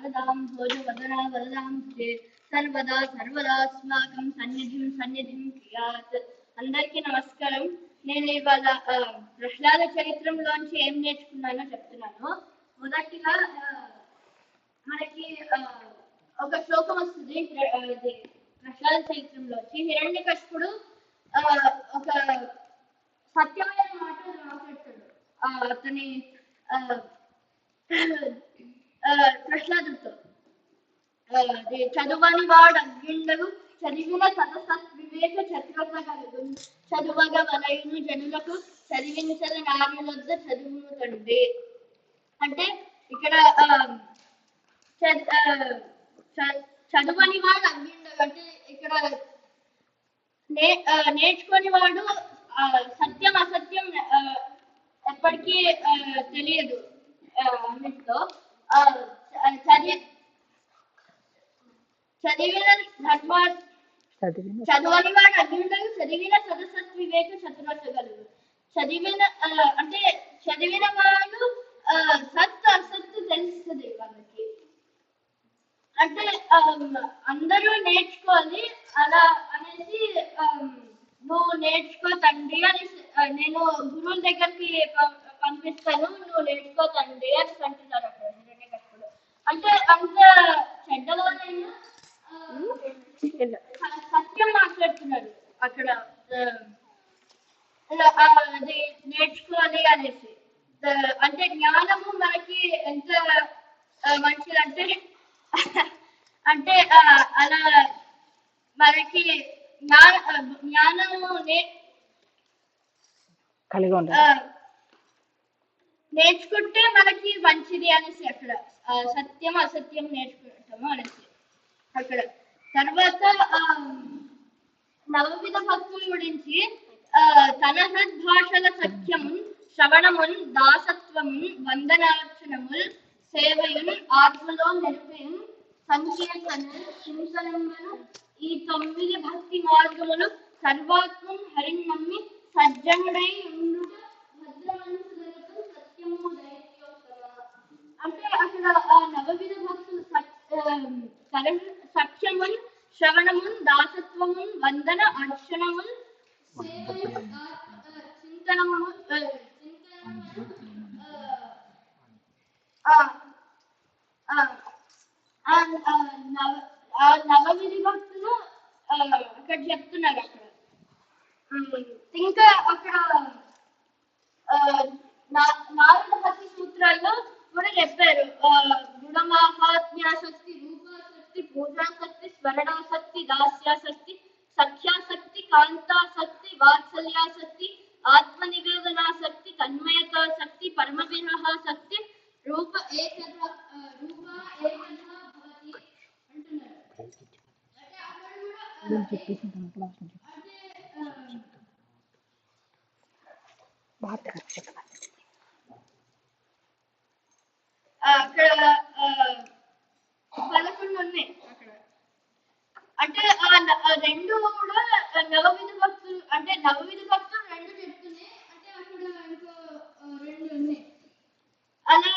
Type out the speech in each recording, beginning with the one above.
శారదాం భోజవదనా వరదాం భుజే సర్వదా సర్వదాస్మాకం సన్నిధిం క్రియాత్. అందరికీ నమస్కారం. నేను ఇవాళ ప్రహ్లాద చరిత్రంలోంచి ఏం నేర్చుకున్నానో చెప్తున్నాను. మొదటిగా మనకి ఒక శ్లోకం వస్తుంది ప్రహ్లాద చరిత్రంలోంచి. హిరణ్యకశిపుడు ఒక సత్యమైన మాటలు మాట్లాడతాడు అతని ప్రహ్లాదుడితో. చదువని వాడు అగ్యుండగు చదివిన సదసత్ వివేక చతురత కలుగు చదువగ వలయును జనులకు చదివించద నార్యులొద్ద చదువును తండ్రి. అంటే ఇక్కడ చదువని వాడు అగ్యుండగు అంటే ఇక్కడ నేర్చుకొని వాడు సత్యం అసత్యం ఎప్పటికీ తెలియదు అన్నిటితో. చదవని వాడు అగ్యుండగు చదివిన సదసత్ వివేక చతురత కలుగు. అంటే చదివిన వాడు సత్ అసత్తు తెలుస్తుంది వాళ్ళకి. అంటే అందరూ నేర్చుకోవాలి అలా అనేసి నువ్వు నేర్చుకో తండ్రి అని నేను గురువుల దగ్గరికి పంపిస్తాను, నువ్వు నేర్చుకో తండ్రి అని అంటున్నారు అక్కడ హిరణ్యకశిపుడు. అంటే అంత చెడ్డలోనైనా సత్యం మాట్లాడుతున్నాడు అక్కడ. అది నేర్చుకోవాలి అనేసి. అంటే జ్ఞానము మనకి ఎంత మంచిదంటే అంటే అలా మనకి జ్ఞానము నేర్చుకుంటే మనకి మంచిది అనేసి అక్కడ. సత్యం అసత్యం నేర్చుకుంటాము అనేసి అక్కడ. తర్వాత నవవిధ భక్తుల గురించి తన సద్భాషల సత్యమున్ శ్రవణమున్ దాసత్వమున్ వందనార్చనముల్ సేవయున్ ఆత్మలో నెరవేన్ సంకీర్తనలు చింతనములను ఈ 9 భక్తి మార్గములు సర్వాత్మం హరిన్నమ్మి సజ్జనుడై ఉండుట భద్రమనుసులకు సత్యము దైత్యోత్తమ. అంటే అక్కడ నవవిధ భక్తులు సత్యమున్ శ్రవణమున్ దాసత్వమున్ వందన అర్చనమున్ సేవయున్ చింతనము నవవిధి భక్తులు అక్కడ చెప్తున్నారు అక్కడ. ఇంకా అక్కడ నాలుగు భక్తి సూత్రాల్లో కూడా చెప్పారు. గుణమాహాత్మ్యాసక్తి, రూపాసక్తి, పూజాసక్తి, స్మరణాసక్తి, దాస్యాసక్తి, సఖ్యాసక్తి, కాంతాసక్తి, వాత్సల్యాసక్తి, ఆత్మనివేదనాసక్తి, తన్మయతాసక్తి, పరమవిరహాసక్తి, రూప ఏకధా భవతి అంటున్నారు. అంటే అక్కడ కూడా అక్కడ 11 ఉన్నాయి అక్కడ. అంటే రెండు కూడా నవవిధ భక్తులు, అంటే నవవిధ భక్తులు రెండు చెప్తున్నాయి. అంటే అక్కడ ఇంకో 2 ఉన్నాయి. అలా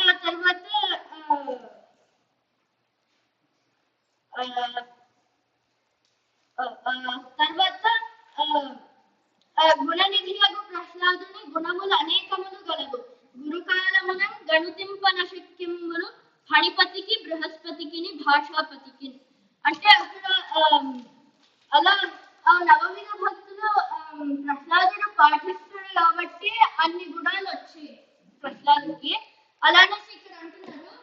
తర్వాత గుణనిధియగు ప్రహ్లాదుని గుణములు అనేకములు గలవు. గురుకాలమున గణుతింపనశక్యములు ఫణిపతికి బృహస్పతికి భాషాపతికి. అంటే అక్కడ అలా నవవిధ భక్తులు ప్రహ్లాదుడు పాటిస్తాడు కాబట్టి అన్ని గుణాలు వచ్చాయి ప్రహ్లాదుడికి. అలానేసి ఇక్కడ అంటున్నారు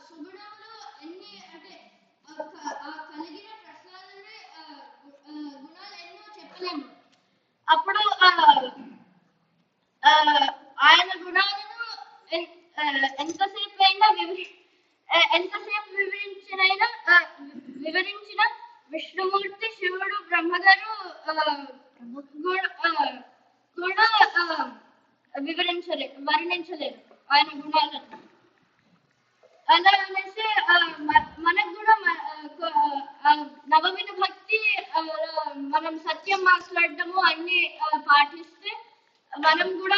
సుగుణములు ఎన్ని అంటే కలిగిన ప్రహ్లాదుని గుణాలు ఎన్నో చెప్పలేము. అప్పుడు ఆయన గుణాలను ఎంతసేపు వివరించిన విష్ణుమూర్తి, శివుడు, బ్రహ్మగారు కూడా వర్ణించలేరు ఆయన గుణాలను. అలా అనేసి మనకు కూడా నవవిధ భక్తి మనం సత్యం మాట్లాడటము అన్ని పాటిస్తే మనం కూడా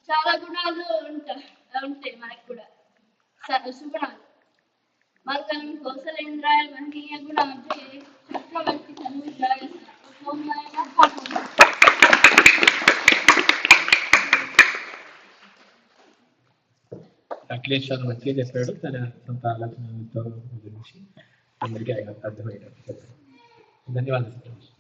చాలా గుణాలు ఉంటాయి మనకు కూడా సుగుణాలు. మంగళం కౌసలేంద్రాయ మహనీయ గుణాబ్ధే చక్రవర్తి తనూజాయ సౌమ్యాయ అఖిలేష్ చాలా మంచిగా చెప్పాడు. తన సొంత ఆలోచనలతో గురించి అందరికీ అర్థమయ్యేటట్టు చెప్పాడు. ధన్యవాదాలు.